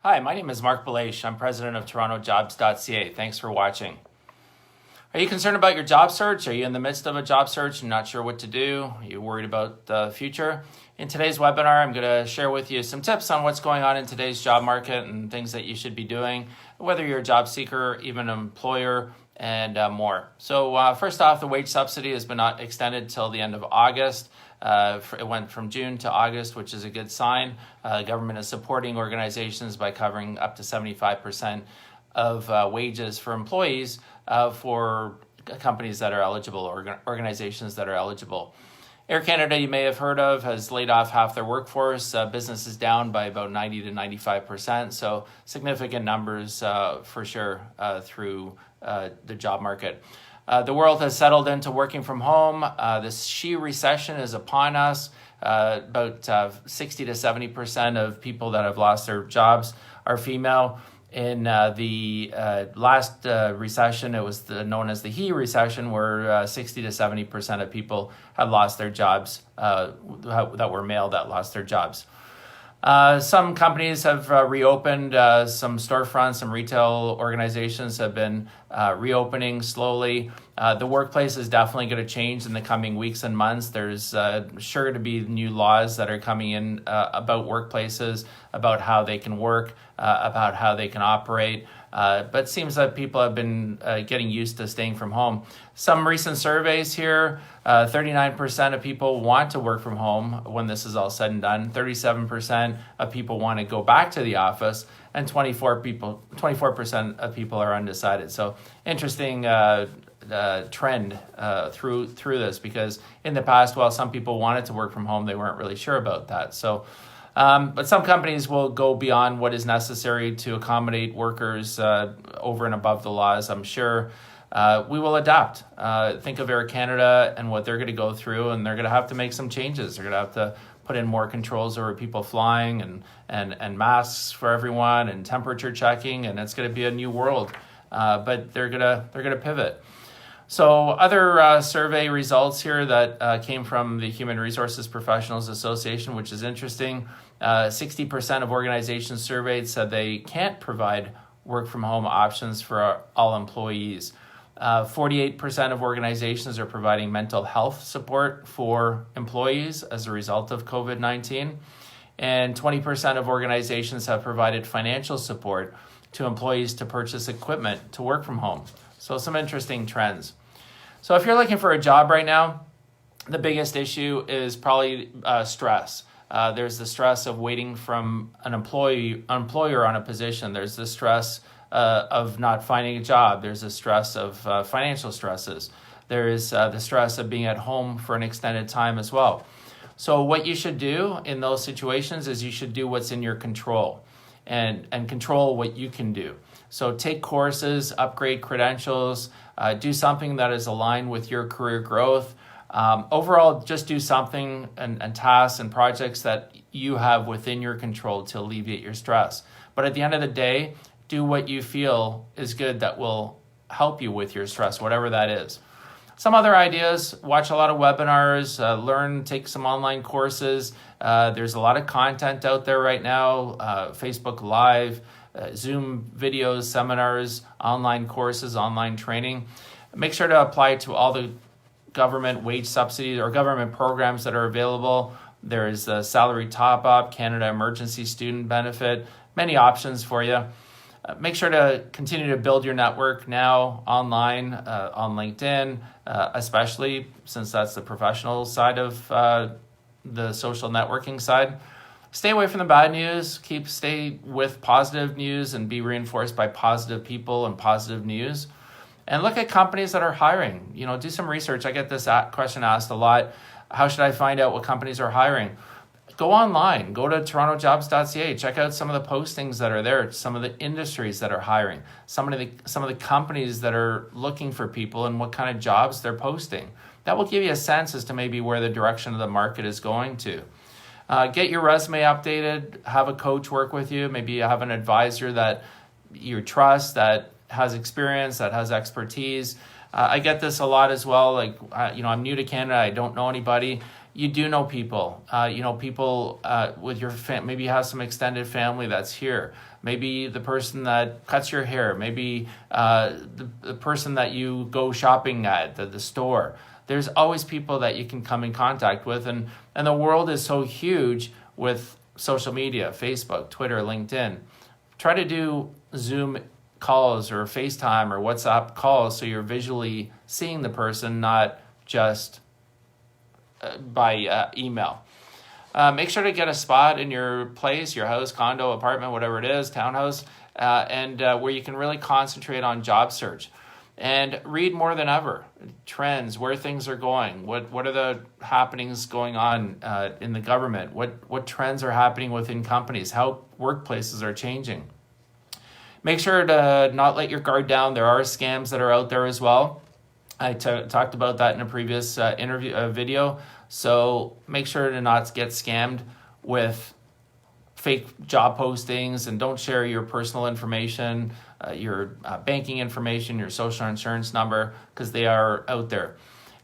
Hi, my name is Marc Belaiche. I'm president of TorontoJobs.ca. Thanks for watching. Are you concerned about your job search? Are you in the midst of a job search and not sure what to do? Are you worried about the future? In today's webinar, I'm going to share with you some tips on what's going on in today's job market and things that you should be doing, whether you're a job seeker, even an employer, and more. So first off, the wage subsidy has been extended till the end of August. It went from June to August, which is a good sign. The government is supporting organizations by covering up to 75% of wages for employees for companies that are eligible, or organizations that are eligible. Air Canada, you may have heard of, has laid off half their workforce. Business is down by about 90 to 95%. So significant numbers for sure through the job market. The world has settled into working from home. This recession is upon us. About 60 to 70% of people that have lost their jobs are female. In the last recession, it was known as the recession, where 60 to 70% of people had lost their jobs, that were male that lost their jobs. Some companies have reopened, some storefronts, some retail organizations have been reopening slowly. The workplace is definitely going to change in the coming weeks and months. There's sure to be new laws that are coming in about workplaces, about how they can work, about how they can operate. But it seems that people have been getting used to staying from home. Some recent surveys here, 39% of people want to work from home when this is all said and done. 37% of people want to go back to the office, and 24% of people are undecided. So interesting trend through this, because in the past, while some people wanted to work from home, they weren't really sure about that. So. But some companies will go beyond what is necessary to accommodate workers over and above the laws. I'm sure we will adapt. Think of Air Canada and what they're going to go through, and they're going to have to make some changes. They're going to have to put in more controls over people flying and masks for everyone and temperature checking, and it's going to be a new world. But they're gonna pivot. So other survey results here that came from the Human Resources Professionals Association, which is interesting. 60% of organizations surveyed said they can't provide work from home options for all employees. 48% of organizations are providing mental health support for employees as a result of COVID-19. And 20% of organizations have provided financial support to employees to purchase equipment to work from home. So some interesting trends. So if you're looking for a job right now, the biggest issue is probably stress. There's the stress of waiting from an employer on a position. There's the stress of not finding a job. There's the stress of financial stresses. There is the stress of being at home for an extended time as well. So what you should do in those situations is you should do what's in your control and control what you can do. So take courses, upgrade credentials, do something that is aligned with your career growth. Overall, just do something and tasks and projects that you have within your control to alleviate your stress. But at the end of the day, do what you feel is good that will help you with your stress, whatever that is. Some other ideas: watch a lot of webinars, learn, take some online courses. There's a lot of content out there right now, Facebook Live, Zoom videos, seminars, online courses, online training. Make sure to apply to all the government wage subsidies or government programs that are available. There is a salary top-up, Canada Emergency Student Benefit, many options for you. Make sure to continue to build your network now online, on LinkedIn, especially since that's the professional side of the social networking side. Stay away from the bad news. Stay with positive news and be reinforced by positive people and positive news. And look at companies that are hiring. Do some research. I get this question asked a lot. How should I find out what companies are hiring? Go online. Go to TorontoJobs.ca. Check out some of the postings that are there. Some of the industries that are hiring. Some of the companies that are looking for people and what kind of jobs they're posting. That will give you a sense as to maybe where the direction of the market is going to. Get your resume updated. Have a coach work with you. Maybe you have an advisor that you trust, that has experience, that has expertise. I get this a lot as well. I'm new to Canada. I don't know anybody. you do know people. People with your maybe you have some extended family that's here. Maybe the person that cuts your hair. Maybe the person that you go shopping at the store. There's always people that you can come in contact with, and the world is so huge with social media, Facebook, Twitter, LinkedIn. Try to do Zoom calls or FaceTime or WhatsApp calls so you're visually seeing the person, not just by email. Make sure to get a spot in your place, your house, condo, apartment, whatever it is, townhouse, and where you can really concentrate on job search. And read more than ever. Trends, where things are going. What are the happenings going on in the government? What trends are happening within companies? How workplaces are changing. Make sure to not let your guard down. There are scams that are out there as well. I talked about that in a previous video. So make sure to not get scammed with fake job postings, and don't share your personal information, your banking information, your social insurance number, because they are out there.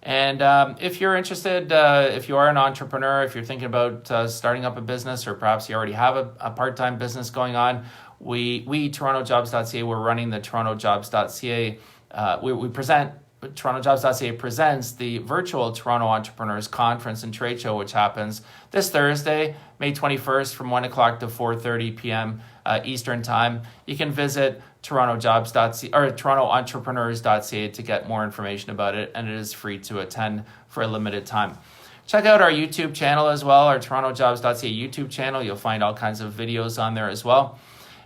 And if you're interested, if you are an entrepreneur, if you're thinking about starting up a business, or perhaps you already have a part-time business going on, we TorontoJobs.ca, we're running the TorontoJobs.ca. We present TorontoJobs.ca presents the virtual Toronto Entrepreneurs Conference and Trade Show, which happens this Thursday, May 21st from 1 o'clock to 4:30 p.m. Eastern Time. You can visit TorontoJobs.ca or TorontoEntrepreneurs.ca to get more information about it, and it is free to attend for a limited time. Check out our YouTube channel as well, our TorontoJobs.ca YouTube channel. You'll find all kinds of videos on there as well.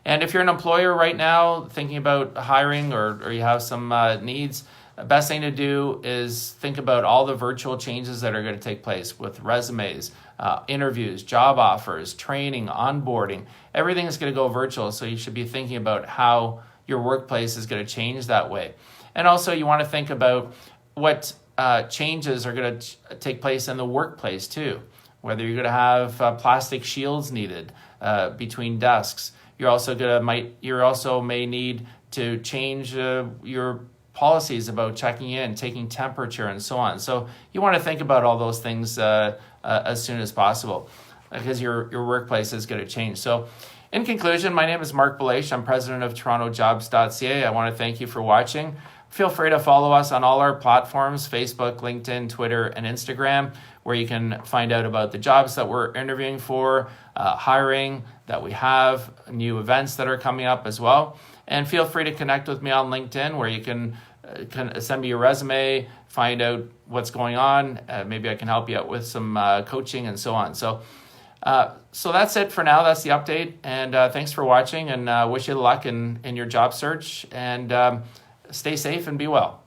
And if you're an employer right now thinking about hiring, or you have some needs, the best thing to do is think about all the virtual changes that are going to take place with resumes, interviews, job offers, training, onboarding. Everything is going to go virtual, so you should be thinking about how your workplace is going to change that way. And also you want to think about what changes are going to take place in the workplace too, whether you're going to have plastic shields needed between desks. You also may need to change your policies about checking in, taking temperature, and so on. So you want to think about all those things as soon as possible, because your workplace is going to change. So in conclusion, my name is Marc Belaiche. I'm president of TorontoJobs.ca. I want to thank you for watching. Feel free to follow us on all our platforms, Facebook, LinkedIn, Twitter, and Instagram, where you can find out about the jobs that we're interviewing for, hiring that we have, new events that are coming up as well. And feel free to connect with me on LinkedIn, where you can send me your resume, find out what's going on. Maybe I can help you out with some coaching and so on. So that's it for now. That's the update. And thanks for watching, and wish you luck in your job search. And stay safe and be well.